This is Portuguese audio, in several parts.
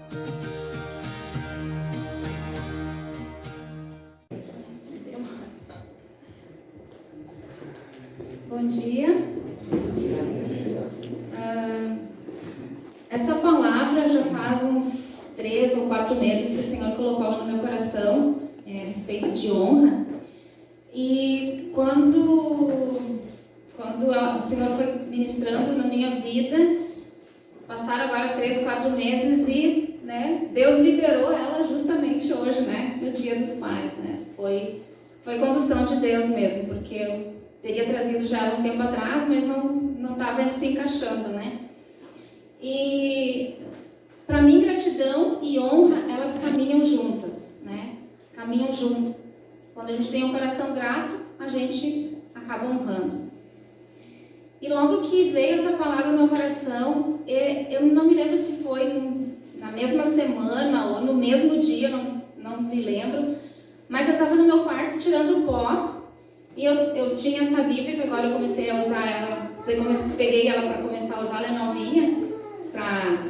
Bom dia. Essa palavra já faz uns 3 ou 4 meses que o Senhor colocou ela no meu coração, a respeito de honra. E quando o Senhor foi ministrando na minha vida, passaram agora 3, 4 meses e, Deus liberou ela justamente hoje, no Dia dos Pais, Foi condução de Deus mesmo, porque eu teria trazido já ela um tempo atrás, mas não estava se encaixando, E para mim, gratidão e honra, elas caminham juntas, Caminham junto. Quando a gente tem um coração grato, a gente acaba honrando. E logo que veio essa palavra no meu coração, eu não me lembro se foi na mesma semana ou no mesmo dia, não me lembro, mas eu estava no meu quarto tirando pó. E eu tinha essa Bíblia, que agora eu comecei a usar ela, peguei ela para começar a usar, ela é novinha, para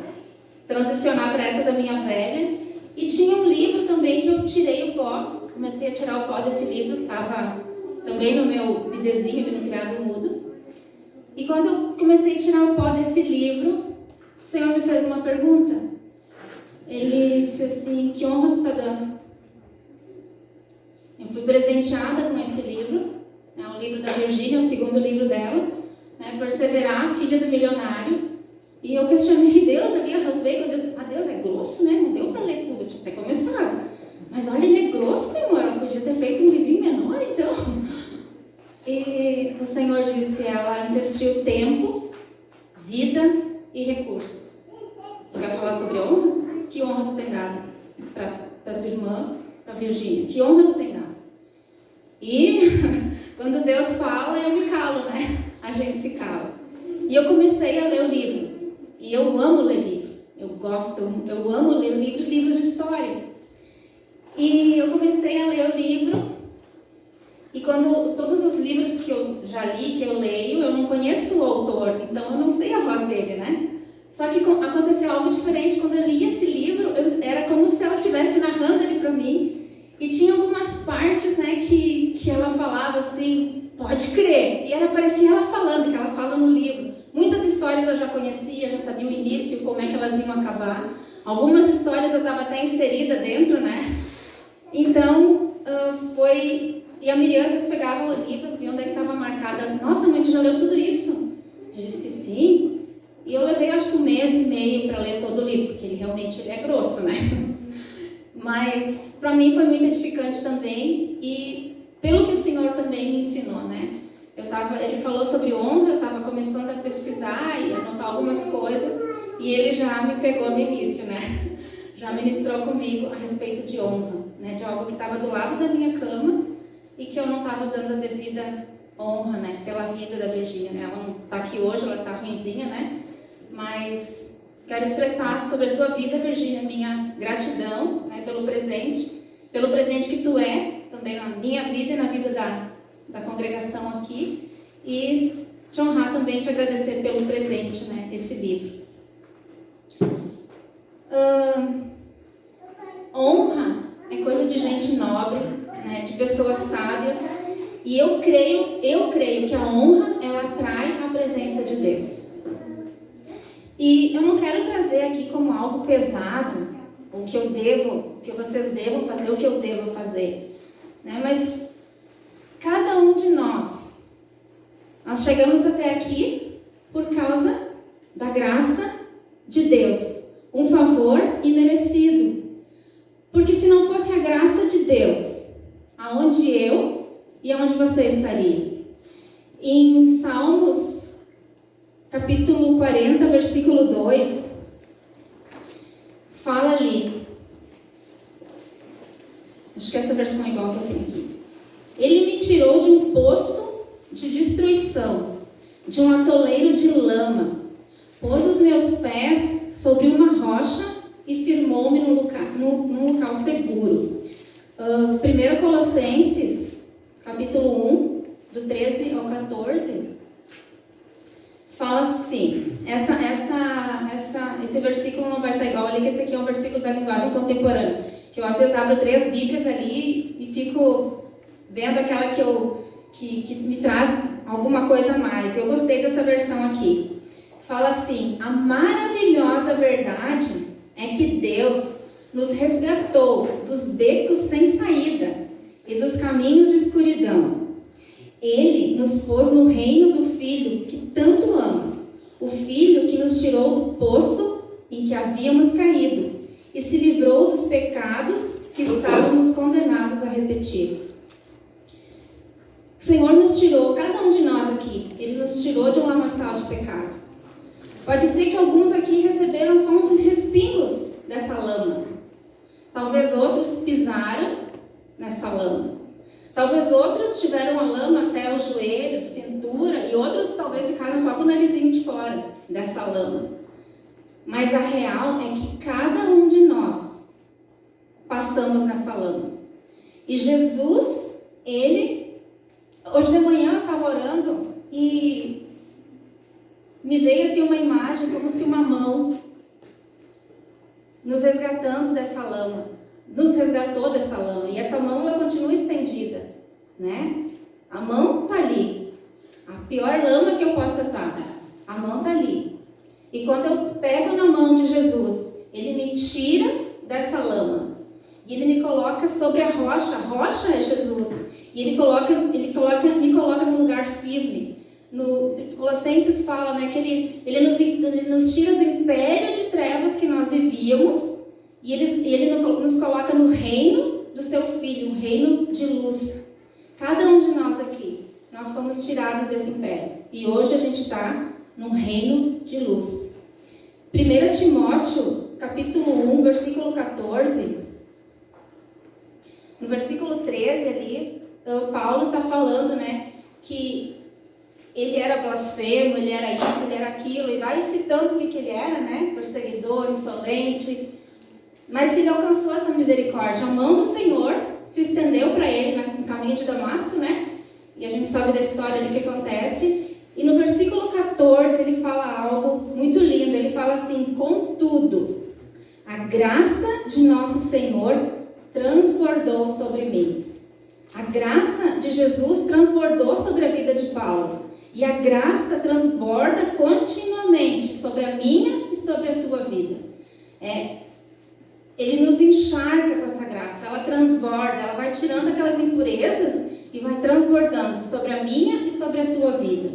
transicionar para essa da minha velha. E tinha um livro também que eu tirei o pó, comecei a tirar o pó desse livro, que estava também no meu bidezinho, ali no criado mudo. E quando eu comecei a tirar o pó desse livro, o Senhor me fez uma pergunta. Ele disse assim: que honra tu está dando? Eu fui presenteada com esse livro, o livro da Virgínia, o segundo livro dela, Perseverar, Filha do Milionário. E eu questionei Deus ali, arrasvei com Deus. Deus é grosso, não deu para ler tudo, eu tinha até começado. Mas olha, ele é grosso, Senhor, ela podia ter feito um livrinho menor, então. E o Senhor disse, ela investiu tempo, vida e recursos. Tu quer falar sobre honra? Que honra tu tem dado para tua irmã, para Virgínia? Que honra tu tem dado? E quando Deus fala, eu me calo, A gente se cala. E eu comecei a ler o livro. E eu amo ler livro. Eu amo ler livros de história. E eu comecei a ler o livro. E quando todos os livros que eu já li, que eu leio, eu não conheço o autor. Então eu não sei a voz dele, Só que aconteceu algo diferente. Quando eu li esse livro, era como se ela estivesse narrando ele para mim. E tinha algumas partes, que ela falava assim, pode crer. E parecia ela falando, que ela fala no livro. Muitas histórias eu já conhecia, já sabia o início, como é que elas iam acabar. Algumas histórias eu estava até inserida dentro, Então, foi... E a Miriam, às vezes, pegava o livro, via onde é que estava marcado. Ela disse, nossa, mãe, tu já leu tudo isso? Eu disse, sim. E eu levei, acho que 1 mês e meio para ler todo o livro, porque ele realmente é grosso, Mas, para mim, foi muito edificante também. E pelo que o Senhor também me ensinou, Ele falou sobre honra, eu estava começando a pesquisar e anotar algumas coisas. E ele já me pegou no início, Já ministrou comigo a respeito de honra, De algo que estava do lado da minha cama e que eu não estava dando a devida honra, Pela vida da Virgínia, Ela não está aqui hoje, ela está ruinzinha, Mas quero expressar sobre a tua vida, Virgínia, minha gratidão, pelo presente que tu é, também na minha vida e na vida da congregação aqui, e te honrar também, te agradecer pelo presente, esse livro. Honra é coisa de gente nobre, de pessoas sábias, e eu creio que a honra, ela atrai a presença de Deus. E eu não quero trazer aqui como algo pesado, o que vocês devam fazer, o que eu devo fazer, Mas cada um de nós chegamos até aqui por causa da graça de Deus, um favor imerecido. Porque se não fosse a graça de Deus, aonde eu e aonde você estaria? Em Salmos, capítulo 40, versículo 2, fala ali, acho que essa versão é igual que eu tenho aqui. Ele me tirou de um poço de destruição, de um atoleiro de lama, pôs os meus pés sobre uma rocha e firmou-me num local seguro. 1 Colossenses, capítulo 1, do 13 ao 14, fala assim, esse versículo não vai estar igual ali, que esse aqui é um versículo da linguagem contemporânea. Que eu às vezes abro 3 Bíblias ali e fico vendo aquela que me traz alguma coisa a mais. Eu gostei dessa versão aqui. Fala assim: a maravilhosa verdade é que Deus nos resgatou dos becos sem saída e dos caminhos de escuridão. Ele nos pôs no reino do Filho que tanto ama, o Filho que nos tirou do poço em que havíamos caído e se livrou dos pecados que estávamos condenados a repetir. O Senhor nos tirou, cada um de nós aqui, Ele nos tirou de um lamaçal de pecado. Pode ser que alguns aqui receberam só uns respingos dessa lama. Talvez outros pisaram nessa lama. Talvez outros tiveram a lama até o joelho, cintura, e outros talvez ficaram só com o narizinho de fora dessa lama. Mas a real é que cada um de nós passamos nessa lama. E Jesus, hoje de manhã eu estava orando e me veio assim uma imagem como se uma mão nos resgatando dessa lama, nos resgatou dessa lama, e essa mão ela continua estendida, né? A mão está ali, a pior lama que eu possa estar, a mão está ali. E quando eu pego na mão de Jesus, Ele me tira dessa lama e Ele me coloca sobre a rocha é Jesus, e Ele me coloca num lugar firme. No Colossenses fala, né, que ele nos tira do império de trevas que nós vivíamos e ele nos coloca no reino do seu Filho, um reino de luz. Cada um de nós aqui, nós fomos tirados desse império e hoje a gente está num reino de luz. 1 Timóteo, capítulo 1, versículo 14, no versículo 13 ali, Paulo está falando, né, que ele era blasfemo, ele era isso, ele era aquilo, e vai citando o que ele era, né? Perseguidor, insolente, mas que ele alcançou essa misericórdia. A mão do Senhor se estendeu para ele no caminho de Damasco, né? E a gente sabe da história ali que acontece. E no versículo 14 ele fala algo muito lindo. Ele fala assim: contudo, a graça de nosso Senhor transbordou sobre mim. A graça de Jesus transbordou sobre a vida de Paulo. E a graça transborda continuamente sobre a minha e sobre a tua vida. Ele nos encharca com essa graça, ela transborda, ela vai tirando aquelas impurezas e vai transbordando sobre a minha e sobre a tua vida.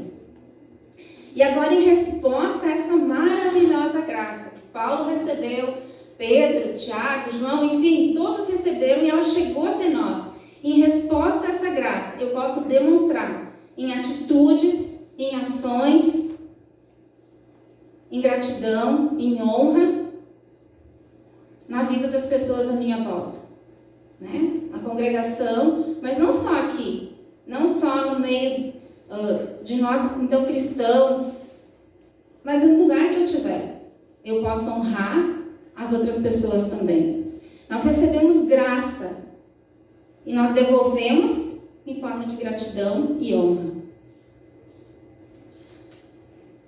E agora, em resposta a essa maravilhosa graça que Paulo recebeu, Pedro, Tiago, João, enfim, todos receberam e ela chegou até nós. Em resposta a essa graça, eu posso demonstrar em atitudes, em ações, em gratidão, em honra, na vida das pessoas à minha volta, né? Na congregação, mas não só aqui, não só no meio de nós, então, cristãos, mas no lugar que eu estiver, eu posso honrar as outras pessoas também. Nós recebemos graça e nós devolvemos em forma de gratidão e honra.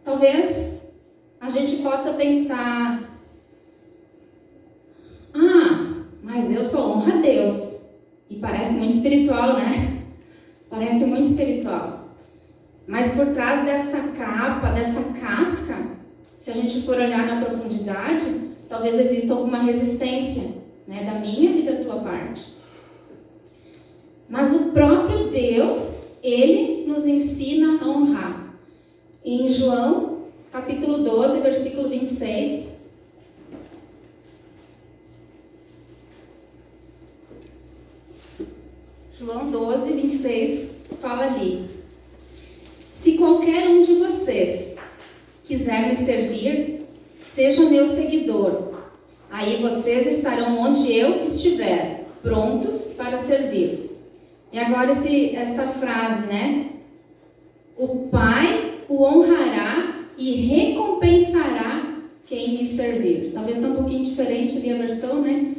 Talvez a gente possa pensar: mas eu só honro a Deus. E parece muito espiritual, né? Parece muito espiritual. Mas por trás dessa capa, dessa casca, se a gente for olhar na profundidade, talvez exista alguma resistência, né, da minha e da tua parte. Mas o próprio Deus, Ele nos ensina a honrar. Em João, capítulo 12, versículo 26. João 12, 26, fala ali: se qualquer um de vocês quiser me servir, seja meu seguidor. Aí vocês estarão onde eu estiver, prontos para servir. E agora essa frase, né? O Pai o honrará e recompensará quem me servir. Talvez está um pouquinho diferente ali a versão, né?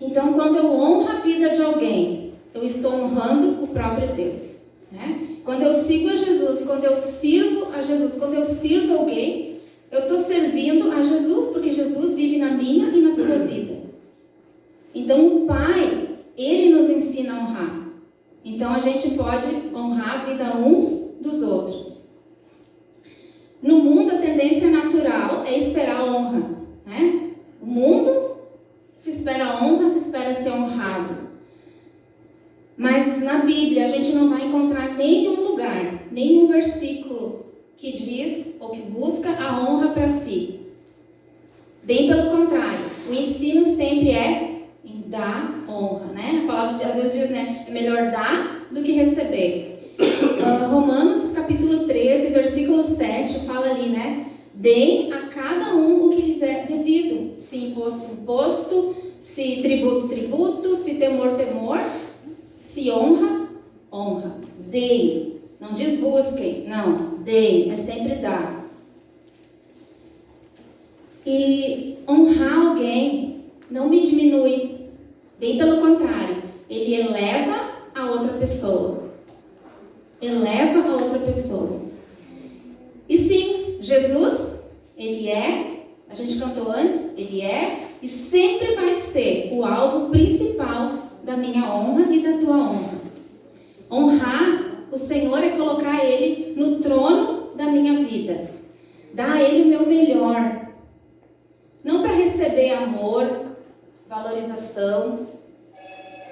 Então, quando eu honro a vida de alguém, eu estou honrando o próprio Deus, né? Quando eu sigo a Jesus, quando eu sirvo a Jesus, quando eu sirvo alguém, eu estou servindo a Jesus, porque Jesus vive na minha e na tua vida. Então o Pai, Ele nos ensina a honrar. Então a gente pode honrar a vida uns dos outros. No mundo, a tendência natural é esperar a honra, né? O mundo se espera a honra, se espera ser honrado. Mas na Bíblia a gente não vai encontrar nenhum lugar, nenhum versículo que diz ou que busca a honra para si. Bem pelo contrário, o ensino sempre é em dar honra, né? A palavra às vezes diz, né? É melhor dar do que receber. Romanos capítulo 13, versículo 7, fala ali, né? Deem a cada um o que lhes é devido. Se imposto, imposto. Se tributo, tributo. Se temor, temor. Se honra, honra. Deem. Não diz busquem, não. Deem, é sempre dar. E honrar alguém não me diminui. Bem pelo contrário, ele eleva a outra pessoa. Eleva a outra pessoa. E sim, Jesus, Ele é, a gente cantou antes, Ele é e sempre vai ser o alvo principal da minha honra e da tua honra. Honrar o Senhor é colocar Ele no trono da minha vida. Dar a Ele o meu melhor. Não para receber amor, valorização,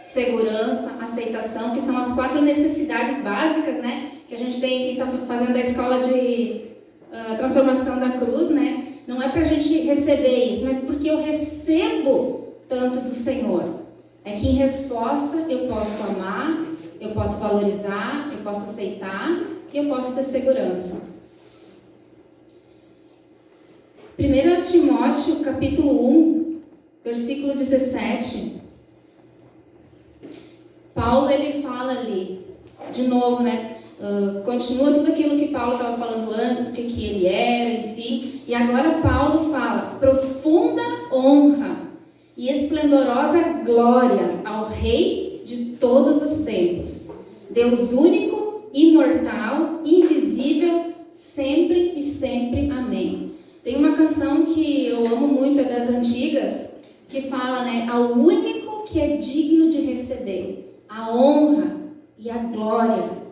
segurança, aceitação, que são as 4 necessidades básicas, né? Que a gente tem, quem está fazendo a escola de transformação da cruz, né? Não é para a gente receber isso, mas porque eu recebo tanto do Senhor. É que em resposta eu posso amar, eu posso valorizar, eu posso aceitar e eu posso ter segurança. 1 Timóteo, capítulo 1, versículo 17. Paulo, ele fala ali, de novo, né? Continua tudo aquilo que Paulo estava falando antes, do que ele era, enfim. E agora Paulo fala, profunda honra e esplendorosa glória ao Rei de todos os tempos. Deus único, imortal, invisível, sempre e sempre. Amém. Tem uma canção que eu amo muito, é das antigas, que fala, né? Ao único que é digno de receber a honra e a glória,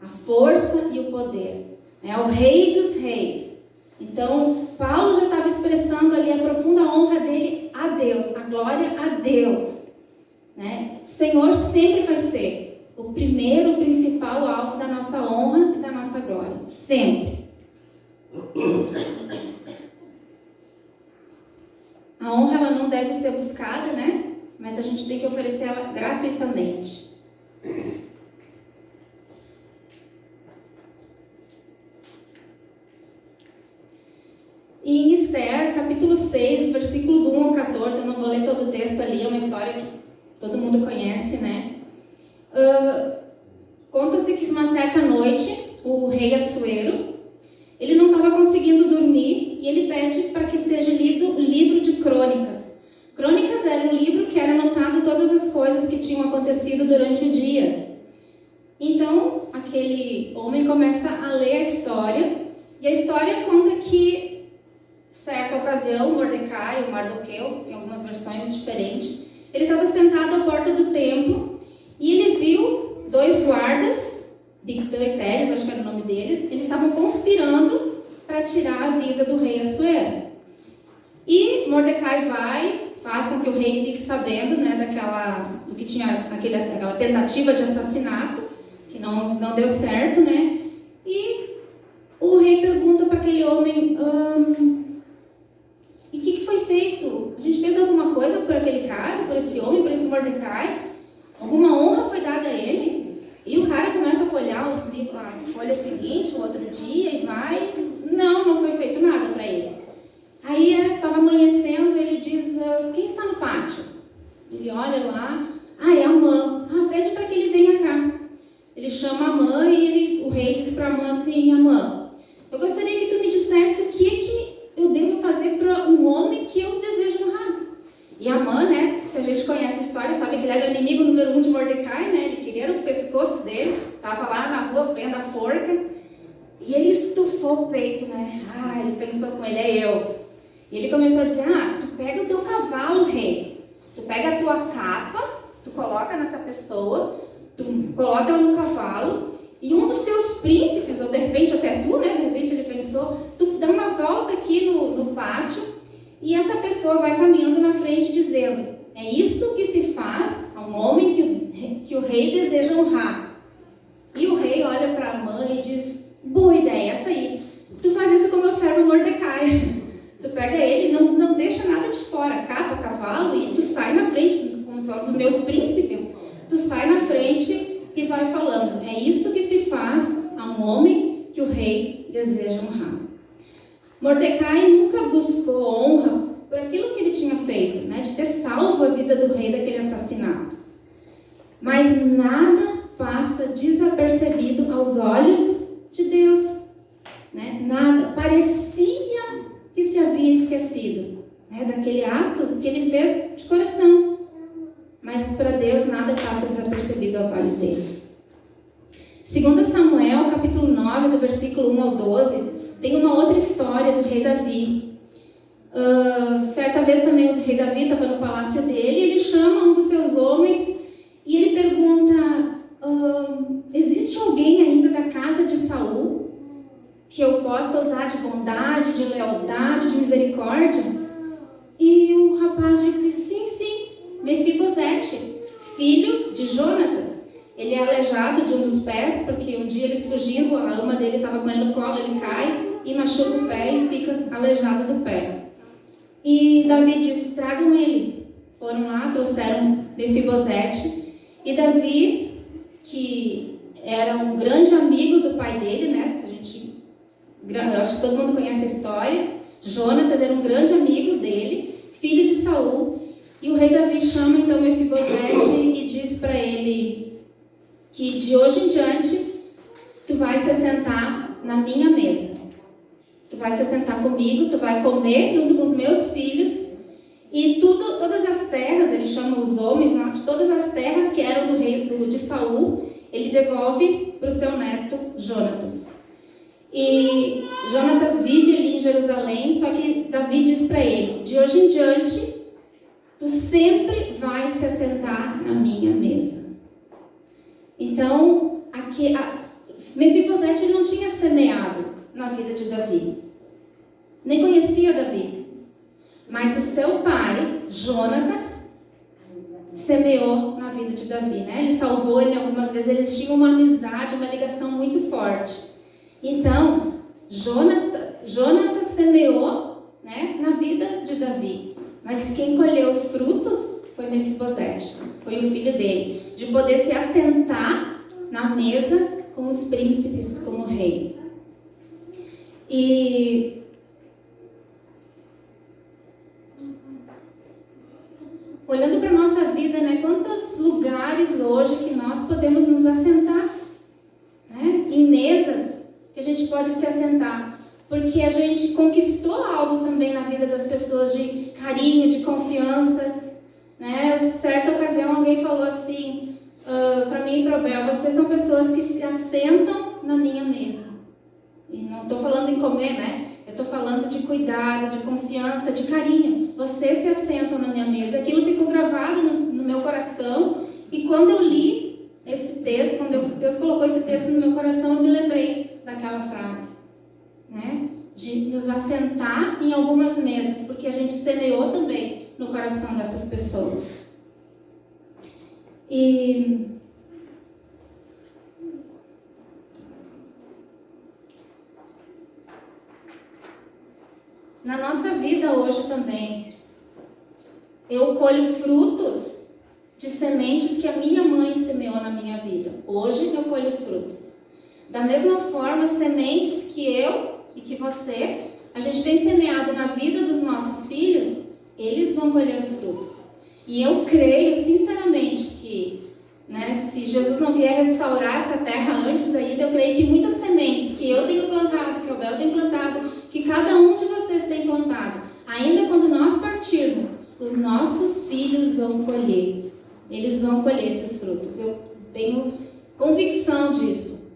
a força e o poder. É o Rei dos Reis. Então, Paulo já estava expressando ali a profunda honra dele a Deus, a glória a Deus. Né? O Senhor sempre vai ser o primeiro, o principal alvo da nossa honra e da nossa glória. Sempre. A honra ela não deve ser buscada, né? Mas a gente tem que oferecer ela gratuitamente. E em Esther, capítulo 6, versículo do 1 ao 14, eu não vou ler todo o texto ali, é uma história que todo mundo conhece, né? Conta-se que uma certa noite, o rei Assuero, ele não estava conseguindo dormir e ele pede para que seja lido o livro de Crônicas. Crônicas era um livro que era anotado todas as coisas que tinham acontecido durante o dia. Então, aquele homem começa a ler a história, e a história conta que, certa ocasião, Mordecai, ou Mardoqueu, em algumas versões diferentes, ele estava sentado à porta do templo, e ele viu 2 guardas, Bigtã e Teres, acho que era o nome deles, eles estavam conspirando para tirar a vida do rei Assuero. E Mordecai faz com que o rei fique sabendo, né, do que tinha aquela tentativa de assassinato, que não deu certo, né? E o rei pergunta para aquele homem, e o que foi feito? A gente fez alguma coisa por aquele cara, por esse homem, por esse Mordecai? Alguma honra foi dada a ele? E o cara começa a folhear as folhas seguintes, o outro dia, e vai. Não foi feito nada para ele. Aí estava amanhecendo, ele diz, quem está no pátio? Ele olha lá, é Amã. Pede para que ele venha cá. Ele chama Amã e o rei diz para Amã assim, Amã, eu gostaria que tu me dissesse o que eu devo fazer para um homem que eu desejo honrar. E Amã, né, se a gente conhece a história, sabe que ele era o inimigo número 1 de Mordecai, né? Ele queria o pescoço dele, estava lá na rua vendo a forca. E ele estufou estufou o peito, né? Ele pensou com ele, é eu. E ele começou a dizer, tu pega o teu cavalo, rei. Tu pega a tua capa, tu coloca nessa pessoa, tu coloca ela no cavalo, e um dos teus príncipes, ou de repente até tu, né? De repente ele pensou, tu dá uma volta aqui no pátio, e essa pessoa vai caminhando na frente dizendo, é isso que se faz a um homem que o rei deseja honrar. E o rei olha para a mãe e diz, boa ideia, essa aí. Tu faz isso com o meu servo Mordecai. Tu pega ele, não deixa nada de fora, capa, cavalo, e tu sai na frente, como tu é um dos meus príncipes, tu sai na frente e vai falando. É isso que se faz a um homem que o rei deseja honrar. Mordecai nunca buscou honra por aquilo que ele tinha feito, né, de ter salvo a vida do rei daquele assassinato. Mas nada passa desapercebido aos olhos de Deus. Né? Nada. Parecia que se havia esquecido, né, daquele ato que ele fez de coração. Mas para Deus nada passa desapercebido aos olhos dele. 2 Samuel, capítulo 9, do versículo 1 ao 12, tem uma outra história do rei Davi. Certa vez também o rei Davi estava no palácio dele, ele chama um dos seus homens e ele pergunta, existe alguém ainda da casa de Saul que eu possa usar de bondade, de lealdade, de misericórdia? E o rapaz disse, sim, Mefibosete, filho de Jonatas. Ele é aleijado de um dos pés, porque um dia eles fugindo, a ama dele estava com ele no colo, ele cai e machuca o pé e fica aleijado do pé. E Davi disse, tragam ele. Foram lá, trouxeram Mefibosete. E Davi, que era um grande amigo do pai dele, né? Eu acho que todo mundo conhece a história. Jonatas era um grande amigo dele, filho de Saul. E o rei Davi chama então Mefibosete e diz para ele que de hoje em diante tu vai se assentar na minha mesa. Tu vai se assentar comigo, tu vai comer junto com os meus filhos. E todas as terras, ele chama os homens, né, de todas as terras que eram do rei de Saul, ele devolve para o seu neto Jonatas. E Jonatas vive ali em Jerusalém, só que Davi diz para ele, de hoje em diante, tu sempre vai se assentar na minha mesa. Então, Mefibosete não tinha semeado na vida de Davi, nem conhecia Davi, mas o seu pai, Jonatas, semeou na vida de Davi, né? Ele salvou ele algumas vezes, eles tinham uma amizade, uma ligação muito forte. Então, Jonatas semeou, né, na vida de Davi, mas quem colheu os frutos foi Mefibosete, foi o filho dele, de poder se assentar na mesa com os príncipes como rei. E olhando para a nossa vida, né, quantos lugares hoje que nós podemos nos assentar, né, em mesas que a gente pode se assentar, porque a gente conquistou algo também na vida das pessoas de carinho, de confiança, né? Certa ocasião alguém falou assim, para mim e para o Bel, vocês são pessoas que se assentam na minha mesa. E não estou falando em comer, né? Eu estou falando de cuidado, de confiança, de carinho. Vocês se assentam na minha mesa. Aquilo ficou gravado no meu coração. E quando eu li esse texto, quando Deus colocou esse texto no meu coração, eu me lembrei daquela frase, né? De nos assentar em algumas mesas, porque a gente semeou também no coração dessas pessoas. E na nossa vida hoje também, eu colho frutos de sementes que a minha mãe semeou na minha vida. Hoje eu colho os frutos. Da mesma forma, sementes que eu e que você, a gente tem semeado na vida dos nossos filhos, eles vão colher os frutos. E eu creio sinceramente que, né, se Jesus não vier restaurar essa terra antes ainda, eu creio que muitas sementes que eu tenho plantado, que o Bel tem plantado, que cada um de vocês tem plantado, ainda quando nós partirmos, os nossos filhos vão colher. Eles vão colher esses frutos. Eu tenho convicção disso.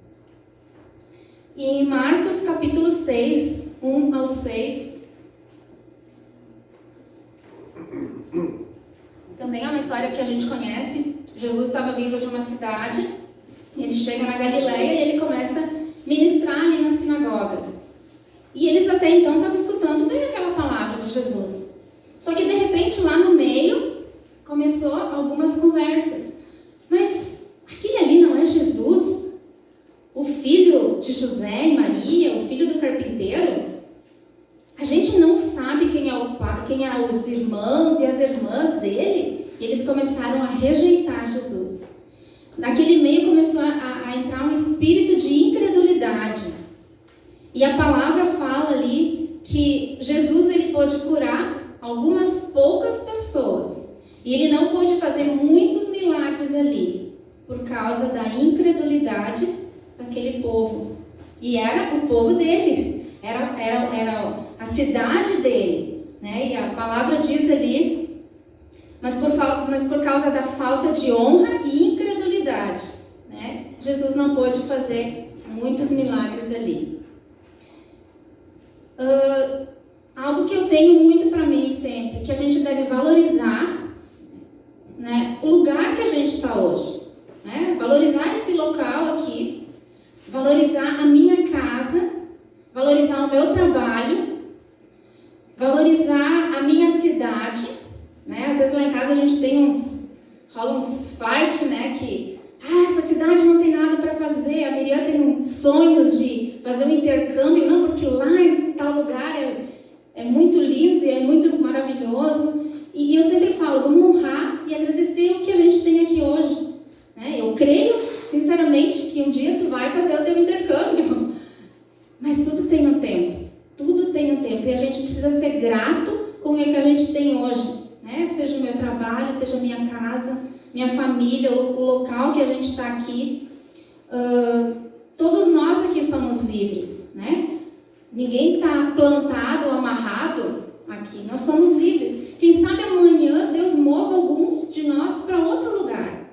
em Marcos capítulo 6, 1 ao 6. Também é uma história que a gente conhece. Jesus estava vindo de uma cidade, ele chega na Galileia e ele começa a ministrar ali na sinagoga. E eles até então estavam escutando bem aquela palavra de Jesus. Só que de repente lá no meio começou algumas conversas. Mas aquele ali não é Jesus? O filho de José e Maria, o filho do carpinteiro? A gente não sabe quem é o pai, quem é os irmãos e as irmãs dele? E eles começaram a rejeitar Jesus. Naquele meio começou a entrar um espírito de incredulidade. E a palavra fala ali que Jesus ele pôde curar algumas poucas pessoas. E ele não pôde fazer muitos milagres ali, por causa da incredulidade daquele povo. E era o povo dele, era a cidade dele, né? E a palavra diz ali, mas por causa da falta de honra e incredulidade, né? Jesus não pôde fazer muitos milagres ali. Algo que eu tenho muito para mim sempre, que a gente deve valorizar, né, o lugar que a gente está hoje, né? Valorizar esse local aqui, valorizar a minha casa, valorizar o meu trabalho, valorizar a minha cidade, né? Às vezes lá em casa a gente tem rola uns fight, né, que essa cidade não tem nada para fazer, a Miriam tem sonhos de fazer um intercâmbio, não, porque lá em tal lugar é muito lindo e é muito maravilhoso. E eu sempre falo, vamos honrar e agradecer o que a gente tem aqui hoje, né? Eu creio, sinceramente, que um dia tu vai fazer o teu intercâmbio, mas tudo tem um tempo, tudo tem um tempo, e a gente precisa ser grato com o que a gente tem hoje, né? Seja o meu trabalho, seja a minha casa, minha família, o local que a gente está aqui. Todos nós aqui somos livres, né? Ninguém está plantado ou amarrado aqui, nós somos livres. Quem sabe amanhã Deus mova alguns de nós para outro lugar,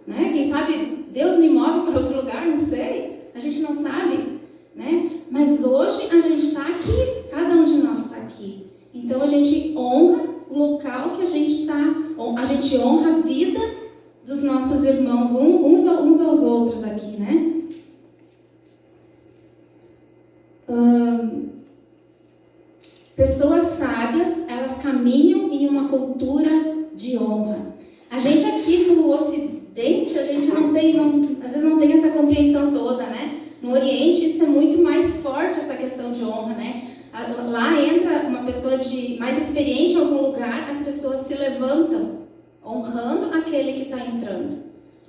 né? Quem sabe Deus me move para outro lugar, não sei, a gente não sabe, né? Mas hoje a gente está aqui, cada um de nós está aqui. Então a gente honra o local que a gente está, a gente honra a vida dos nossos irmãos, uns aos outros aqui, né? Pessoas sábias, elas caminham em uma cultura de honra. A gente aqui no Ocidente, a gente às vezes não tem essa compreensão toda, né? No Oriente, isso é muito mais forte, essa questão de honra, né? Lá entra uma pessoa mais experiente em algum lugar, as pessoas se levantam, honrando aquele que está entrando,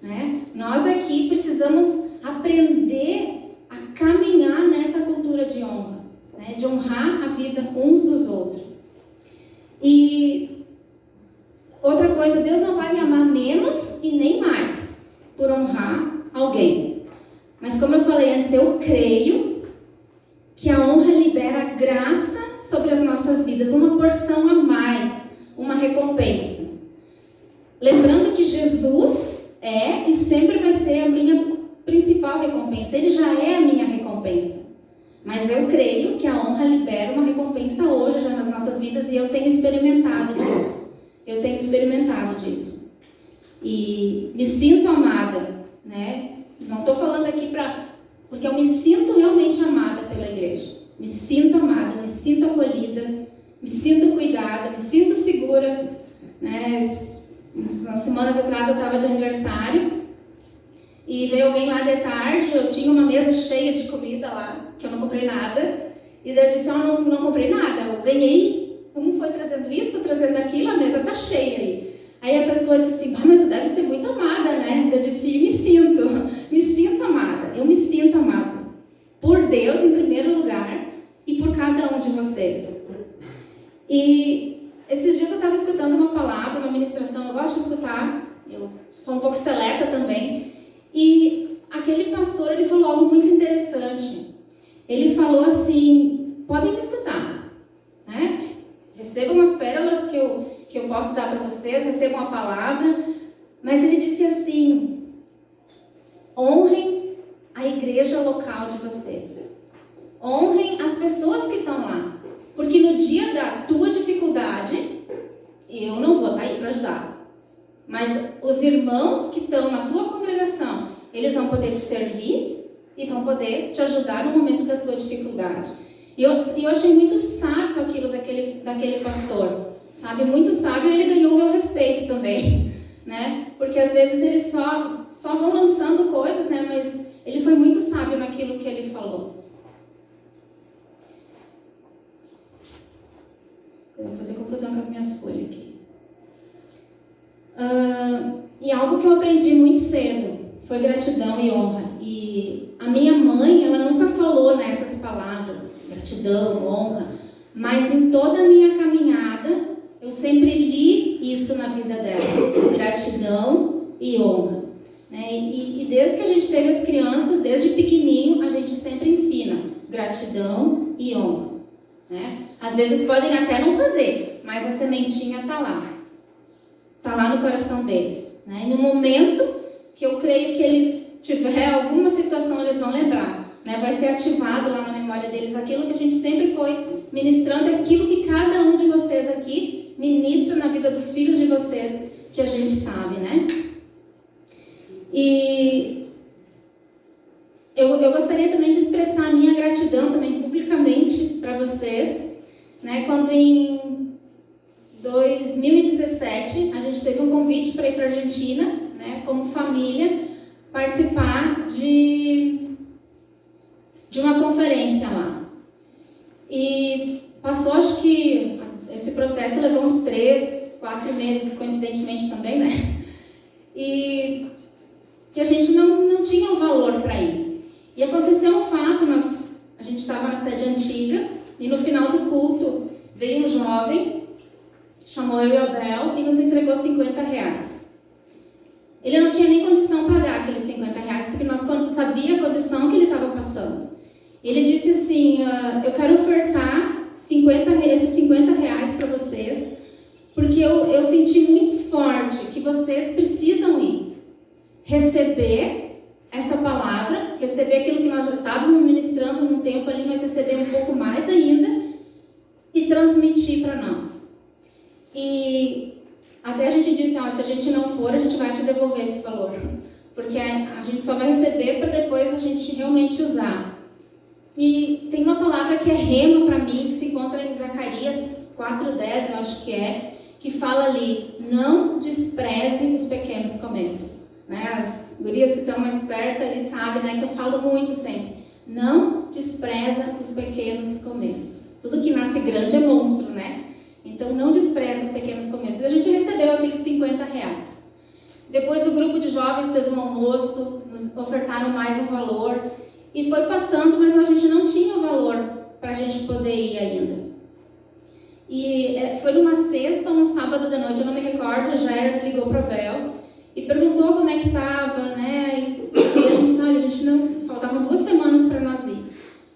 né? Nós aqui precisamos aprender a caminhar nessa cultura de honra, né? De honrar a vida uns dos outros. E outra coisa, Deus não vai me amar menos e nem mais por honrar alguém. Mas como eu falei antes, eu creio que a honra libera graça sobre as nossas vidas, uma porção a mais, uma recompensa. Lembrando que Jesus é e sempre vai ser a minha principal recompensa. Ele já é a minha recompensa. Mas eu creio que a honra libera uma recompensa hoje já nas nossas vidas e eu tenho experimentado disso. E me sinto amada, né? Não estou falando aqui porque eu me sinto realmente amada pela igreja. Me sinto amada, me sinto acolhida, me sinto cuidada, me sinto segura, né? Umas semanas atrás eu estava de aniversário e veio alguém lá de tarde, eu tinha uma mesa cheia de comida lá, que eu não comprei nada, e daí eu disse, não comprei nada, eu ganhei, foi trazendo isso, trazendo aquilo, a mesa está cheia aí. Aí a pessoa disse assim, mas você deve ser muito amada, né? Eu disse, me sinto amada, eu me sinto amada. Por Deus em primeiro lugar e por cada um de vocês. E esses dias eu estava escutando uma palavra, uma ministração, eu gosto de escutar, eu sou um pouco seleta também, e aquele pastor, ele falou algo muito interessante. Ele falou assim, podem me escutar, né? Recebam as pérolas que eu posso dar para vocês, recebam a palavra, mas ele disse assim, honrem a igreja igreja local de vocês. Honrem as pessoas que estão lá. Porque no dia da tua dificuldade, eu não vou estar aí para ajudar. Mas os irmãos que estão na tua congregação, eles vão poder te servir e vão poder te ajudar no momento da tua dificuldade. E eu achei muito sábio aquilo daquele pastor. Sabe? Muito sábio, e ele ganhou o meu respeito também. Né? Porque às vezes eles só vão lançando coisas, né? Mas ele foi muito sábio naquilo que ele falou. Eu vou fazer confusão com as minhas folhas aqui. E algo que eu aprendi muito cedo foi gratidão e honra. E a minha mãe, ela nunca falou nessas palavras, gratidão, honra, mas em toda a minha caminhada, eu sempre li isso na vida dela, gratidão e honra. Né? E desde que a gente teve as crianças, desde pequenininho, a gente sempre ensina gratidão e honra. Né? Às vezes podem até não fazer, mas a sementinha está lá. Está lá no coração deles. Né? E no momento que eu creio que eles tiver alguma situação, eles vão lembrar. Né? Vai ser ativado lá na memória deles aquilo que a gente sempre foi ministrando, aquilo que cada um de vocês aqui ministra na vida dos filhos de vocês, que a gente sabe, né? E eu gostaria também de expressar a minha gratidão também publicamente para vocês, né? Quando em 2017 a gente teve um convite para ir para a Argentina, né? Como família, participar de uma conferência lá. E passou, acho que esse processo levou uns 3, 4 meses, coincidentemente também, né? E que a gente não tinha o valor para ir. E aconteceu um fato, a gente estava na sede antiga, e no final do culto veio um jovem, chamou eu e o Abel e nos entregou R$50. Ele não tinha nem condição para dar aqueles R$50, porque nós sabíamos a condição que ele estava passando. Ele disse assim, eu quero ofertar esses R$50 para vocês, porque eu senti muito forte que vocês precisam ir, receber essa palavra, receber aquilo que nós já estávamos ministrando num tempo ali, mas receber um pouco mais ainda e transmitir para nós. E até a gente disse, se a gente não for, a gente vai te devolver esse valor, porque a gente só vai receber para depois a gente realmente usar. E tem uma palavra que é rema para mim, que se encontra em Zacarias 4:10, eu acho que fala ali, não despreze os pequenos começos. Né? As gurias que estão mais perto ali sabem, né, que eu falo muito sempre. Não despreza os pequenos começos. Tudo que nasce grande é monstro, né? Então não despreza os pequenos começos. A gente recebeu aqueles R$50. Depois o grupo de jovens fez um almoço, nos ofertaram mais um valor. E foi passando, mas a gente não tinha o valor para a gente poder ir ainda. E foi numa sexta ou num sábado da noite, eu não me recordo, o Jair ligou para o Abel e perguntou como é que estava, né? E a gente disse, olha, a gente não... Faltavam 2 semanas para nós ir.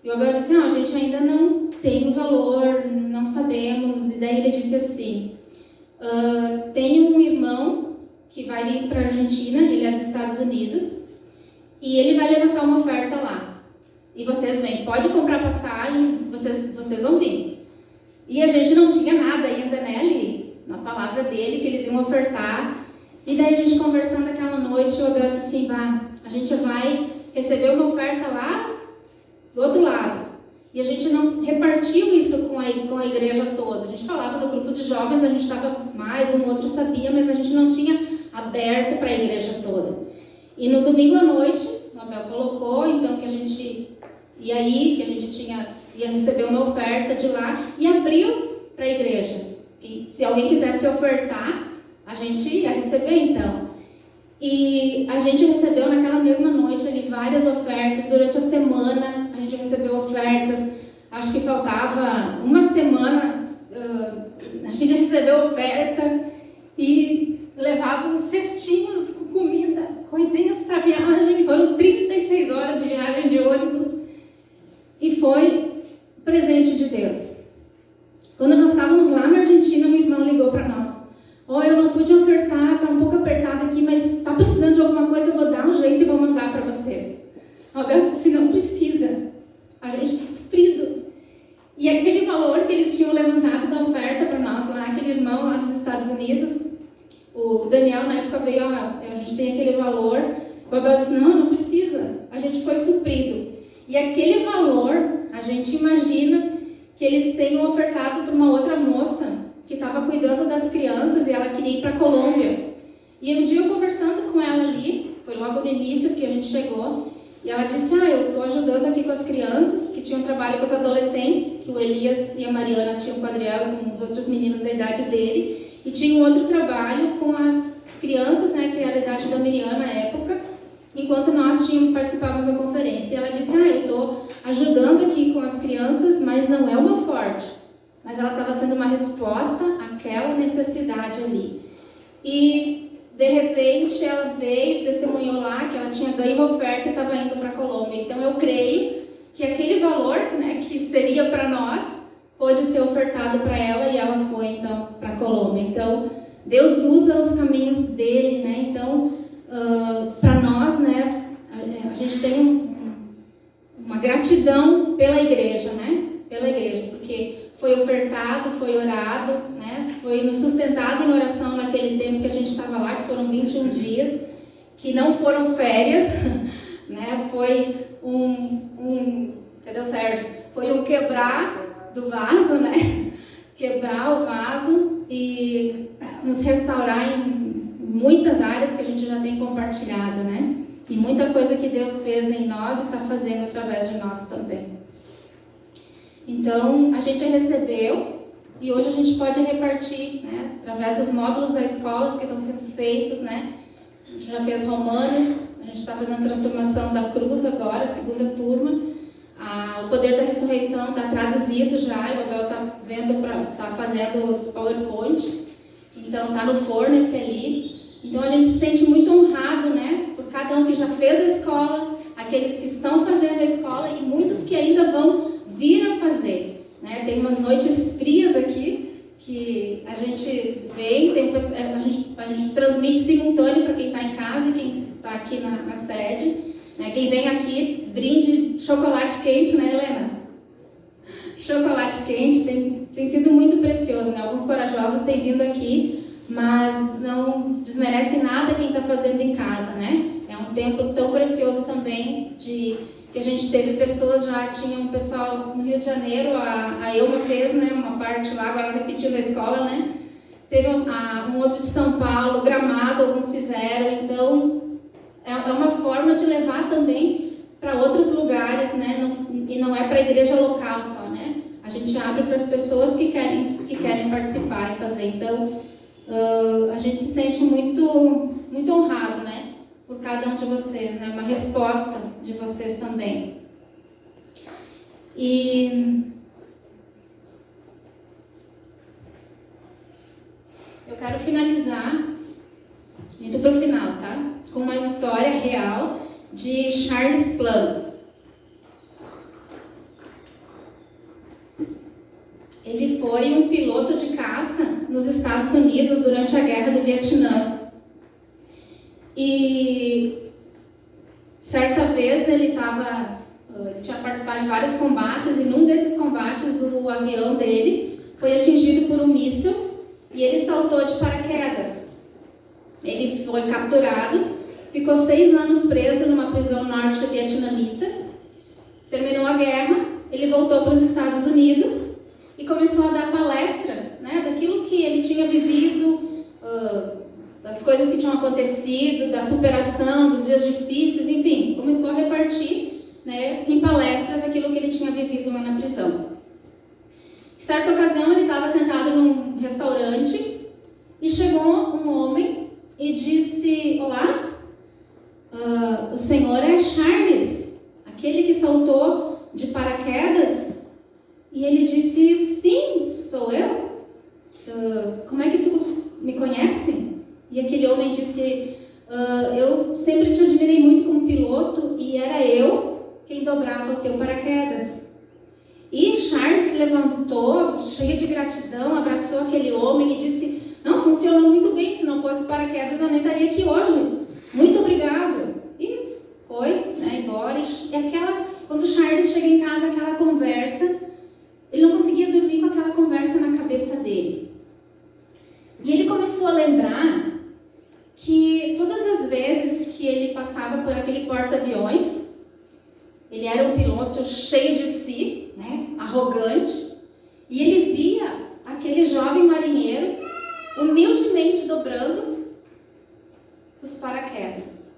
E o Abel disse, a gente ainda não tem o valor, não sabemos. E daí ele disse assim, tem um irmão que vai vir para a Argentina, ele é dos Estados Unidos, e ele vai levantar uma oferta lá. E vocês vêm, pode comprar passagem, vocês vão vir. E a gente não tinha nada ainda, né, ali, na palavra dele, que eles iam ofertar. E daí a gente conversando aquela noite, o Abel disse assim, a gente vai receber uma oferta lá do outro lado. E a gente não repartiu isso com a igreja toda. A gente falava no grupo de jovens, a gente estava mais, um outro sabia, mas a gente não tinha aberto para a igreja toda. E no domingo à noite, o Abel colocou, então, que a gente ia receber uma oferta de lá e abriu para a igreja. E se alguém quisesse ofertar, a gente ia receber, então. E a gente recebeu naquela mesma noite ali várias ofertas. Durante a semana, a gente recebeu ofertas. Acho que faltava uma semana, a gente recebeu oferta e levava cestinhos com comida, coisinhas para viagem. Foram 36 horas de viagem de ônibus. E foi presente de Deus. Quando nós estávamos lá na Argentina, um irmão ligou para nós. Eu não pude ofertar, está um pouco apertado aqui, mas está precisando de alguma coisa, eu vou dar um jeito e vou mandar para vocês. O Abel disse, Estados Unidos, o Daniel na época veio, a gente tem aquele valor, o Abel disse, não precisa, a gente foi suprido. E aquele valor, a gente imagina que eles tenham ofertado para uma outra moça que estava cuidando das crianças e ela queria ir para a Colômbia. E um dia eu conversando com ela ali, foi logo no início que a gente chegou, e ela disse, eu estou ajudando aqui com as crianças, que tinham trabalho com os adolescentes, que o Elias e a Mariana tinham com o Adriel e com os outros meninos da idade dele, e tinha um outro trabalho com as crianças, né, que era a idade da Miriam na época, enquanto nós participávamos da conferência. E ela disse, eu estou ajudando aqui com as crianças, mas não é o meu forte. Mas ela estava sendo uma resposta àquela necessidade ali. E, de repente, ela veio, testemunhou lá que ela tinha ganho uma oferta e estava indo para a Colômbia. Então, eu creio que aquele valor, né, que seria para nós, pôde ser ofertado para ela e ela foi, então, para a Colômbia. Então, Deus usa os caminhos dele, né? Então, para nós, né, a gente tem uma gratidão pela igreja, né? Pela igreja, porque foi ofertado, foi orado, né? Foi nos sustentado em oração naquele tempo que a gente estava lá, que foram 21 dias, que não foram férias, né? Foi cadê o Sérgio? Foi um quebrar do vaso, né? Quebrar o vaso e nos restaurar em muitas áreas que a gente já tem compartilhado, né? E muita coisa que Deus fez em nós e está fazendo através de nós também. Então, a gente recebeu e hoje a gente pode repartir, né? Através dos módulos das escolas que estão sendo feitos, né? A gente já fez Romanos, a gente está fazendo a transformação da cruz agora, a segunda turma. O poder da ressurreição está traduzido já, e o Abel está fazendo os PowerPoint. Então, está no forno esse ali. Então, a gente se sente muito honrado, né? Por cada um que já fez a escola, aqueles que estão fazendo a escola e muitos que ainda vão vir a fazer, né? Tem umas noites frias aqui que a gente vem, a gente transmite simultâneo para quem está em casa e quem está aqui na sede. Né? Quem vem aqui, brinde chocolate quente, né, Helena? Chocolate quente tem sido muito precioso, né? Alguns corajosos têm vindo aqui, mas não desmerece nada quem está fazendo em casa, né? É um tempo tão precioso também que a gente teve pessoas, tinha um pessoal no Rio de Janeiro, a Elma fez, né, uma parte lá, agora repetindo a escola, né? Teve um outro de São Paulo, Gramado, alguns fizeram, então é uma forma de levar também para outros lugares, né? E não é para a igreja local só, né? A gente abre para as pessoas que querem participar e fazer. Então, a gente se sente muito, muito honrado, né? Por cada um de vocês, né? Uma resposta de vocês também. E eu quero finalizar, indo para o final, tá? Com uma história real de Charles Plumb. Ele foi um piloto de caça nos Estados Unidos durante a Guerra do Vietnã. E certa vez ele tinha participado de vários combates e num desses combates o avião dele foi atingido por um míssil e ele saltou de paraquedas. Ele foi capturado, ficou 6 anos preso numa prisão norte-vietnamita, terminou a guerra, ele voltou para os Estados Unidos e começou a dar palestras, né, daquilo que ele tinha vivido, das coisas que tinham acontecido, da superação, dos dias difíceis, enfim, começou a repartir, né, em palestras aquilo que ele tinha vivido lá na prisão. Em certa ocasião ele estava sentado num restaurante e chegou um homem e disse: olá, o senhor é Charles, aquele que saltou de paraquedas? E ele disse: sim, sou eu. Como é que tu me conhece? E aquele homem disse: eu sempre te admirei muito como piloto e era eu quem dobrava o teu paraquedas. E Charles levantou, cheio de gratidão, abraçou aquele homem e disse: não, funcionou muito bem, se não fosse o paraquedas eu nem estaria aqui hoje. Muito obrigado. E foi, né, embora. E quando Charles chega em casa, aquela conversa, ele não conseguia dormir com aquela conversa na cabeça dele. E ele a lembrar que todas as vezes que ele passava por aquele porta-aviões, ele era um piloto cheio de si, né, arrogante, e ele via aquele jovem marinheiro humildemente dobrando os paraquedas,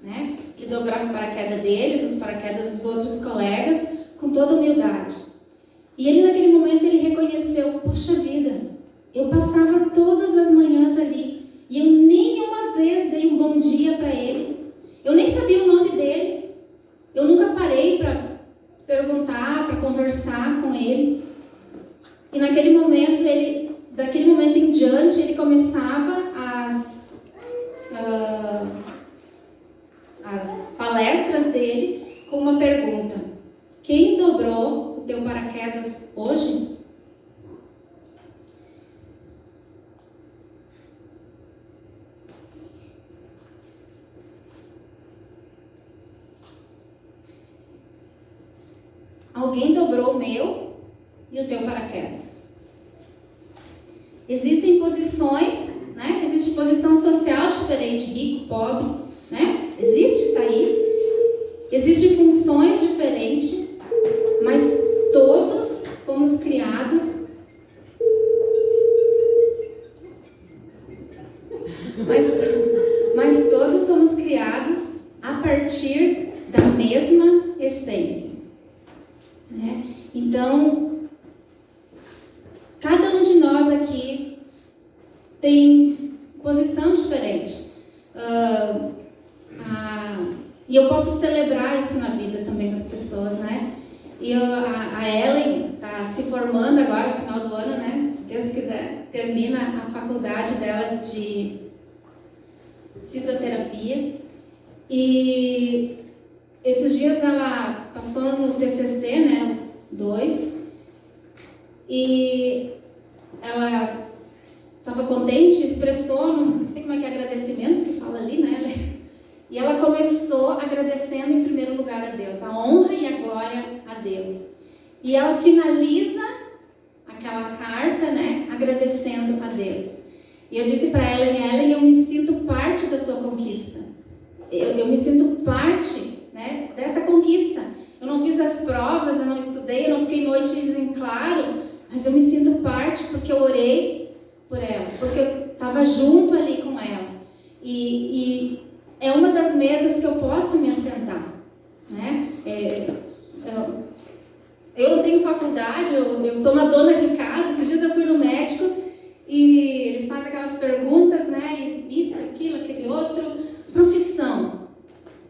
né? Ele dobrava o paraquedas deles, os paraquedas dos outros colegas, com toda humildade. E ele, naquele momento, ele reconheceu: poxa vida, eu passava todas as manhãs ali e eu nem uma vez dei um bom dia para ele. Eu nem sabia o nome dele. Eu nunca parei para perguntar, para conversar com ele. E naquele momento, daquele momento em diante, ele começava as palestras dele com uma pergunta: quem dobrou o teu paraquedas hoje? Alguém dobrou o meu e o teu paraquedas. Existem posições, né? Existe posição social diferente, rico, pobre, né? Existe, tá aí. Existem funções diferentes, mas todos fomos criados. Mas todos somos criados a partir da mesma essência, né? Então, cada um de nós aqui tem posição diferente. E eu posso celebrar isso na vida também das pessoas, né? E a Ellen está se formando agora, no final do ano, né? Se Deus quiser, termina a faculdade dela de fisioterapia. E esses dias ela passou no TCC, né? 2. E ela estava contente, expressou, não sei como é que é, agradecimentos que fala ali, né? E ela começou agradecendo em primeiro lugar a Deus, a honra e a glória a Deus. E ela finaliza aquela carta, né, agradecendo a Deus. E eu disse para Ellen, eu me sinto parte da tua conquista. Eu me sinto parte, né, dessa conquista. Eu não fiz as provas, eu não estudei, eu não fiquei noites em claro, mas eu me sinto parte porque eu orei por ela, porque eu estava junto ali com ela. E é uma das mesas que eu posso me assentar, né? Eu não tenho faculdade, eu sou uma dona de casa. Esses dias eu fui no médico e eles fazem aquelas perguntas, né? Isso, aquilo, aquele outro. Profissão.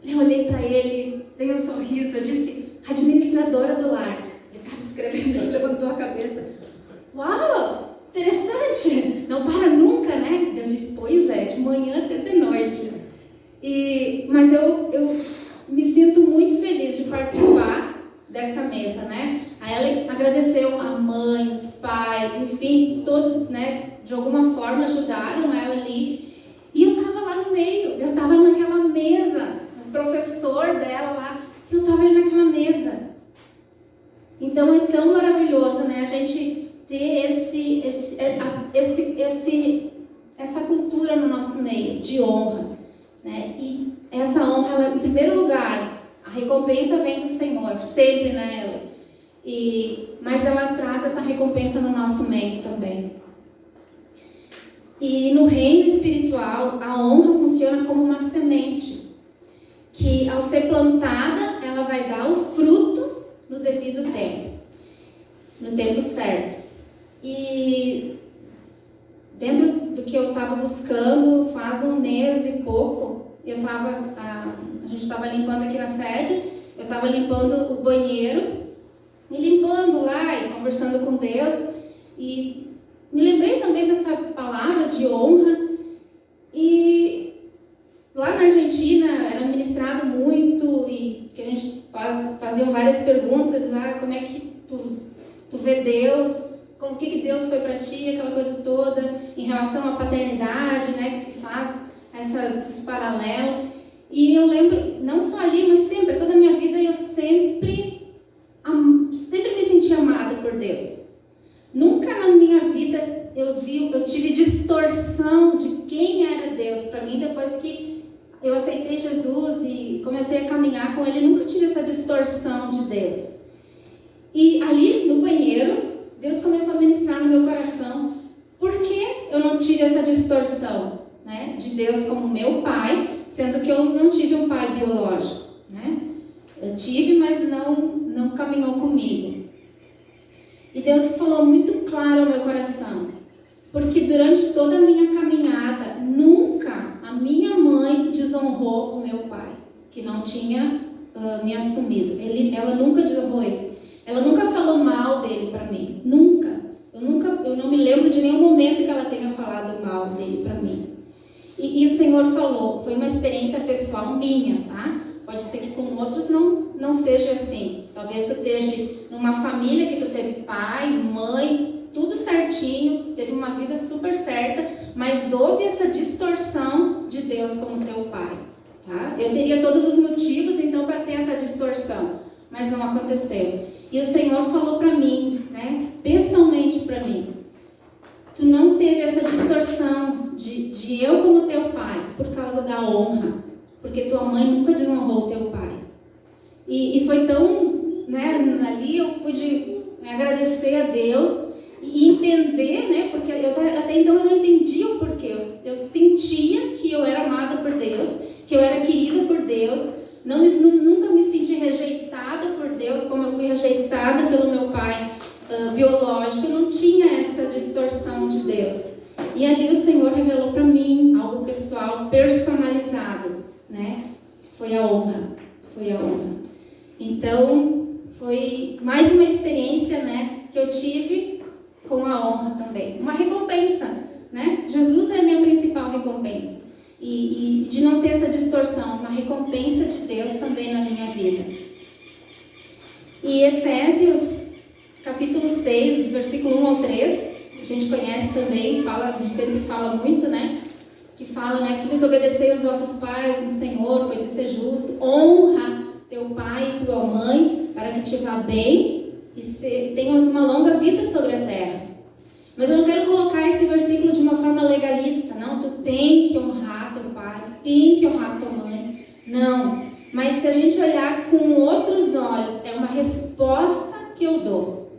Eu olhei para ele, dei um sorriso, eu disse: administradora do lar. Ele estava escrevendo, ele levantou a cabeça. Uau, interessante! Não para nunca, né? Eu disse: pois é, de manhã até de noite. Mas eu me sinto muito feliz de participar dessa mesa, né? Aí ela agradeceu a mãe, os pais, enfim, todos, né, de alguma forma ajudaram ela ali. E eu estava lá no meio, eu estava naquela mesa, o professor dela lá, eu estava ali naquela mesa. Então é tão maravilhoso, né, a gente ter essa cultura no nosso meio de honra, né? E essa honra, ela, em primeiro lugar, a recompensa vem do Senhor, sempre, né, mas ela traz essa recompensa no nosso meio também. E no reino espiritual, a honra funciona como uma semente, que ao ser plantada, ela vai dar o fruto no devido tempo, no tempo certo. E dentro do que eu estava buscando, faz 1 mês e pouco, a gente estava limpando aqui na sede, eu estava limpando o banheiro, e limpando lá e conversando com Deus, e me lembrei também dessa palavra de honra. E lá na Argentina era ministrado muito, e que a gente faziam várias perguntas lá: como é que tu vê Deus, o que Deus foi para ti, aquela coisa toda, em relação à paternidade, né, que se faz esses paralelos. E eu lembro, não só ali, mas sempre, toda a minha vida, eu sempre me senti amada por Deus. Nunca na minha vida eu tive distorção de mim, depois que eu aceitei Jesus e comecei a caminhar com Ele, nunca tive essa distorção de Deus. E ali no banheiro, Deus começou a ministrar no meu coração. Por que eu não tive essa distorção, né, de Deus como meu pai, sendo que eu não tive um pai biológico, né? Eu tive, mas não caminhou comigo. E Deus falou muito claro ao meu coração, porque durante toda a minha caminhada, nunca a minha mãe desonrou o meu pai, que não tinha me assumido. Ela nunca desonrou ele. Ela nunca falou mal dele para mim. Nunca. Eu não me lembro de nenhum momento que ela tenha falado mal dele para mim. E o Senhor falou, foi uma experiência pessoal minha, tá? Pode ser que com outros não seja assim. Talvez tu esteja numa família que tu teve pai, mãe, tudo certinho, teve uma vida super certa, mas houve essa distorção de Deus como teu pai, tá? Eu teria todos os motivos, então, para ter essa distorção, mas não aconteceu. E o Senhor falou para mim, né, pessoalmente para mim, tu não teve essa distorção de eu como teu pai, por causa da honra, porque tua mãe nunca desonrou teu pai. E foi tão, né, ali eu pude agradecer a Deus e entender, né, porque até então eu não entendia o porquê. Eu sentia que eu era amada por Deus, que eu era querida por Deus, nunca me senti rejeitada por Deus, como eu fui rejeitada pelo meu pai biológico. Eu não tinha essa distorção de Deus. E ali o Senhor revelou para mim algo pessoal, personalizado, né? Foi a honra. Então, foi mais uma experiência, né, que eu tive com a honra também. Uma recompensa, né? Jesus é a minha principal recompensa. E de não ter essa distorção, uma recompensa de Deus também na minha vida. E Efésios, capítulo 6, versículo 1 ao 3, a gente conhece também, a gente sempre fala muito, né? Que fala, né? Filhos, obedecei os vossos pais no Senhor, pois isso é justo. Honra teu pai e tua mãe, para que te vá bem e tenhas uma longa vida sobre a terra. Mas eu não quero colocar esse versículo de uma forma legalista. Não, tu tem que honrar teu pai, tu tem que honrar tua mãe. Não. Mas se a gente olhar com outros olhos, é uma resposta que eu dou.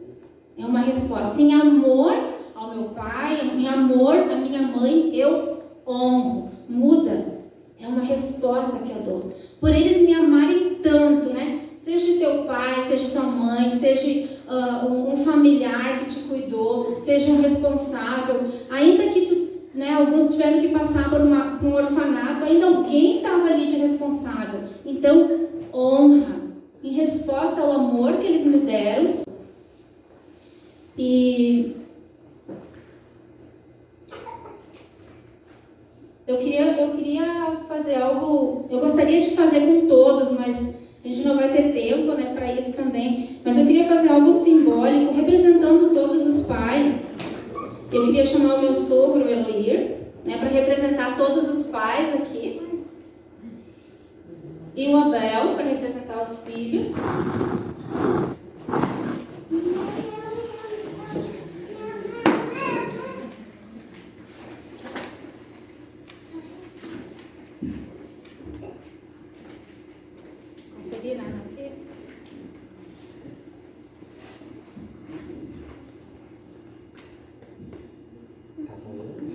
É uma resposta. Em amor ao meu pai, em amor à minha mãe, eu honro. Muda. É uma resposta que eu dou. Por eles me amarem tanto, né? Seja teu pai, seja tua mãe, seja um familiar que te cuidou, seja um responsável, ainda que tu, né, alguns tiveram que passar por um orfanato, ainda alguém estava ali de responsável. Então, honra, em resposta ao amor que eles me deram. E eu queria fazer algo, eu gostaria de fazer com todos, mas a gente não vai ter tempo, né, para isso também. Mas eu queria fazer algo simbólico, representando todos os pais. Eu queria chamar o meu sogro, Eloir, né, para representar todos os pais aqui. E o Abel, para representar os filhos.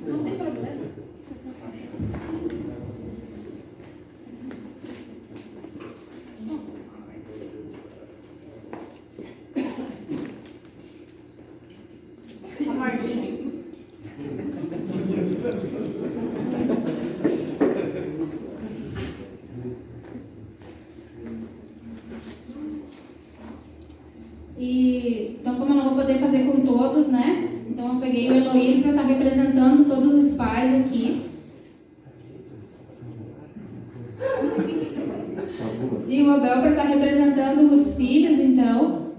Não tem problema. A Martinha. Então, como eu não vou poder fazer com todos, né? Então, eu peguei o Eloir para estar representando todos os pais aqui. E o Abel para estar representando os filhos, então.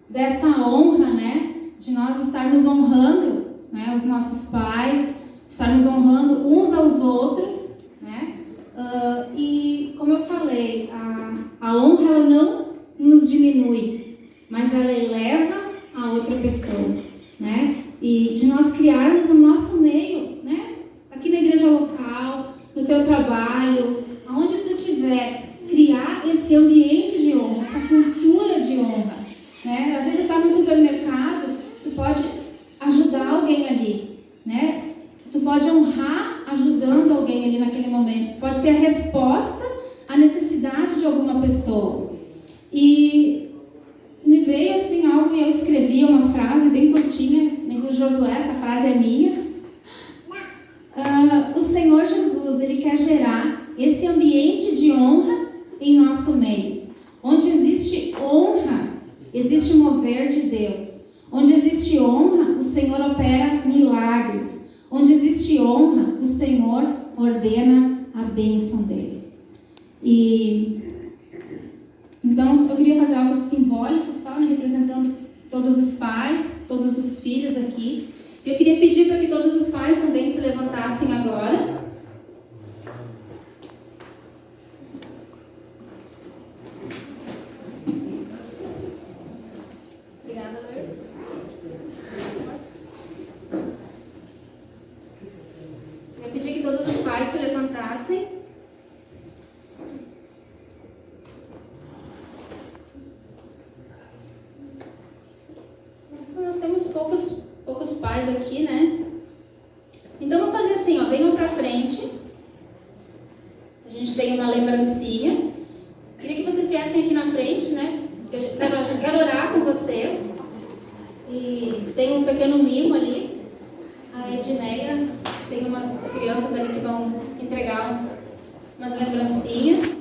Dessa honra, né? De nós estarmos honrando, né, os nossos pais, estarmos honrando uns aos outros, né? E, como eu falei, a honra ela não nos diminui, mas ela eleva a outra pessoa, né? E de nós criarmos no nosso meio, né, pode honrar ajudando alguém ali naquele momento. Tu pode ser a resposta à necessidade de alguma pessoa. E me veio assim algo e eu escrevi uma frase bem curtinha, me diz o Josué, essa frase é minha. O Senhor Jesus, Ele quer gerar esse ambiente de honra em nosso meio. Onde existe honra, existe mover de Deus. Onde existe honra, o Senhor opera milagres. Onde existe honra, o Senhor ordena a bênção dele. E então eu queria fazer algo simbólico só, né, representando todos os pais, todos os filhos aqui. Eu queria pedir para que todos os pais também se levantassem agora. Obrigada, Lur. Eu pedi que todos os pais se levantassem. Nós temos poucos pais aqui, né? Então vamos fazer assim, ó, venham pra frente. A gente tem uma lembrancinha. Queria que vocês viessem aqui na frente, né? Eu quero orar com vocês. E tem um pequeno mimo ali. A Edneia tem umas crianças ali que vão entregar umas lembrancinhas.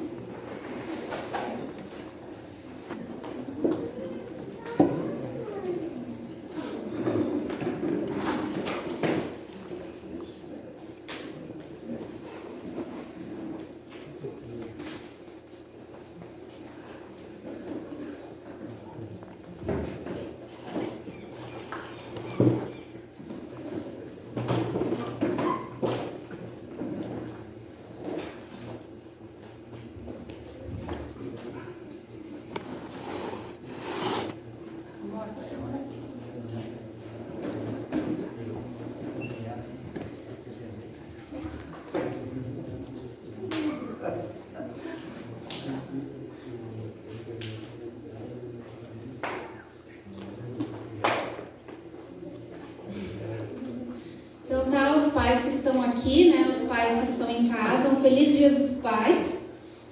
Então tá, os pais que estão aqui, né, os pais que estão em casa, um feliz dia dos pais,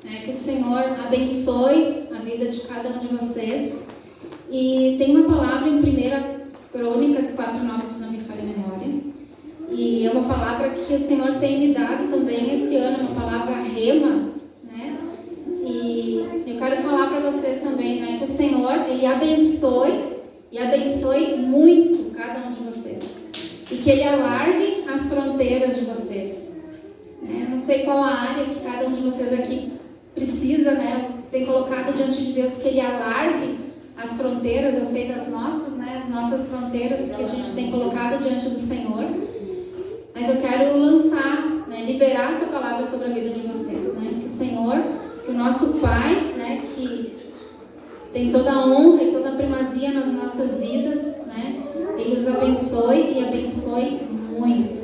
né, que o Senhor abençoe a vida de cada um de vocês. E tem uma palavra em 1 Crônicas 4:9, se não me falha a memória, e é uma palavra que o Senhor tem me dado também esse ano, uma palavra rema, né, e eu quero falar para vocês também, né, que o Senhor, Ele abençoe e abençoe muito cada um de vocês. E que Ele alargue as fronteiras de vocês. Não sei qual a área que cada um de vocês aqui precisa, né? Tem colocado diante de Deus que Ele alargue as fronteiras. Eu sei das nossas, né? As nossas fronteiras que a gente tem colocado diante do Senhor. Mas eu quero lançar, né? Liberar essa palavra sobre a vida de vocês, né? Que o Senhor, que o nosso Pai, né? Que tem toda a honra e toda a primazia nas nossas vidas, né? Ele os abençoe e abençoe muito.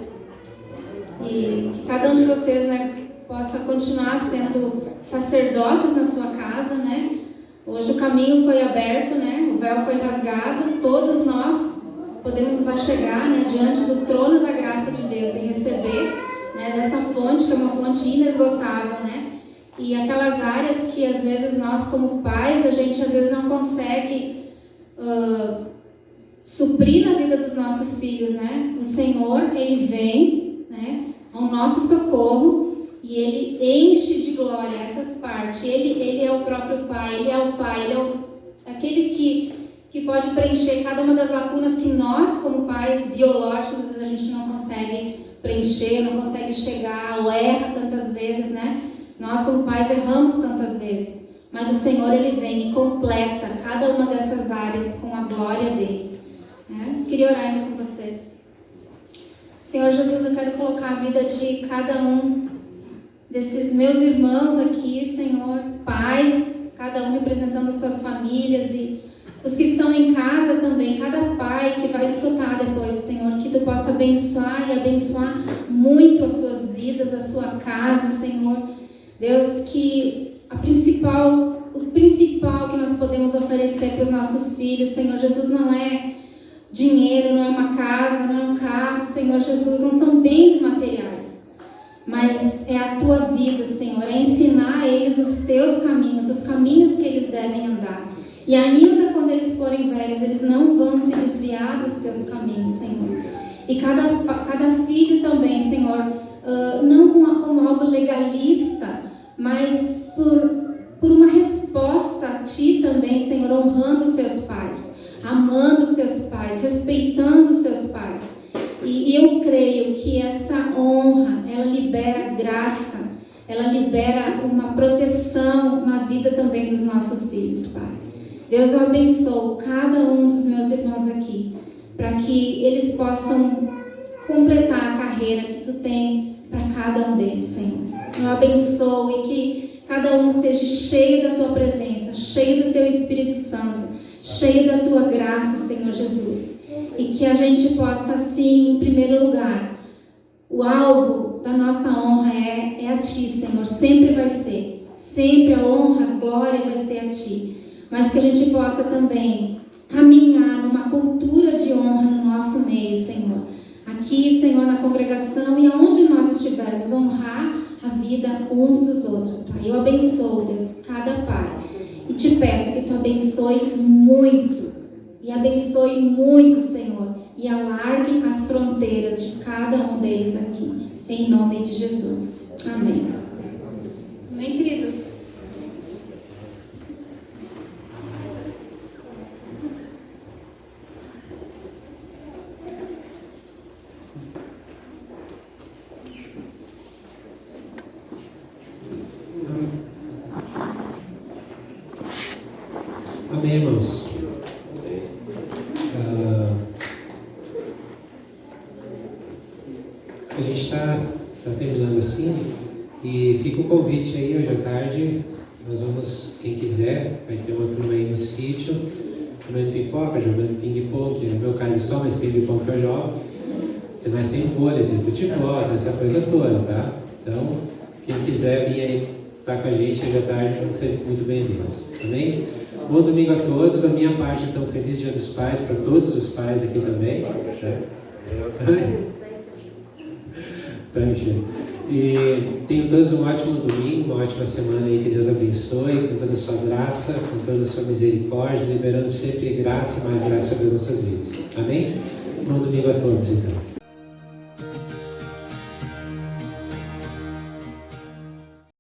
E que cada um de vocês, né, possa continuar sendo sacerdotes na sua casa, né? Hoje o caminho foi aberto, né? O véu foi rasgado. Todos nós podemos nos achegar, né, diante do trono da graça de Deus e receber, né, dessa fonte que é uma fonte inesgotável, né? E aquelas áreas que às vezes nós como pais, a gente às vezes não consegue suprir na vida dos nossos filhos, né? O Senhor, Ele vem, né, ao nosso socorro e Ele enche de glória essas partes. Ele é o próprio Pai, Ele é o Pai, Ele é aquele que pode preencher cada uma das lacunas que nós, como pais biológicos, às vezes a gente não consegue preencher, não consegue chegar, ou erra tantas vezes, né? Nós, como pais, erramos tantas vezes. Mas o Senhor, Ele vem e completa cada uma dessas áreas com a glória dEle. Queria orar ainda com vocês. Senhor Jesus, eu quero colocar a vida de cada um desses meus irmãos aqui, Senhor, pais, cada um representando as suas famílias e os que estão em casa também, cada pai que vai escutar depois, Senhor, que Tu possa abençoar e abençoar muito as suas vidas, a sua casa, Senhor. Deus, que o principal que nós podemos oferecer para os nossos filhos, Senhor Jesus, não é dinheiro, não é uma casa, não é um carro, Senhor. Senhor Jesus, não são bens materiais, mas é a tua vida, Senhor, é ensinar a eles os teus caminhos, os caminhos que eles devem andar. E ainda quando eles forem velhos, eles não vão se desviar dos teus caminhos, Senhor. E cada filho também, Senhor, não como algo legalista, mas por uma resposta a Ti também, Senhor, honrando os seus pais, amando os seus pais, respeitando os seus pais. E eu creio que essa honra, ela libera graça, ela libera uma proteção na vida também dos nossos filhos, Pai. Deus, eu abençoo cada um dos meus irmãos aqui, para que eles possam completar a carreira que Tu tem para cada um deles, Senhor. Eu abençoo e que cada um seja cheio da Tua presença, cheio do Teu Espírito Santo, cheio da Tua graça, Senhor Jesus. E que a gente possa, assim, em primeiro lugar, o alvo da nossa honra é a Ti, Senhor. Sempre vai ser. Sempre a honra, a glória vai ser a Ti. Mas que a gente possa também caminhar numa cultura de honra no nosso meio, Senhor. Aqui, Senhor, na congregação e aonde nós estivermos, honrar a vida uns dos outros, Pai. Eu abençoo, Deus, cada pai. E te peço que Tu abençoe muito. E abençoe muito, Senhor. E alargue as fronteiras de cada um deles aqui. Em nome de Jesus. Amém. Amém, queridos? Amém, irmãos. A gente está terminando assim, e fica o convite aí, hoje à tarde, nós vamos, quem quiser, vai ter uma turma aí no sítio, comendo pipoca, jogando ping-pong, no meu caso é só mais ping-pong que eu jogo, mas tem vôlei, tem futebol, tem essa coisa toda, tá? Então, quem quiser vir aí estar com a gente hoje à tarde, vão ser muito bem-vindos, amém? Bom domingo a todos, da minha parte, então, feliz Dia dos Pais, para todos os pais aqui também. E tenham todos um ótimo domingo, uma ótima semana aí, que Deus abençoe, com toda a sua graça, com toda a sua misericórdia, liberando sempre graça e mais graça sobre as nossas vidas. Amém? Bom domingo a todos, então.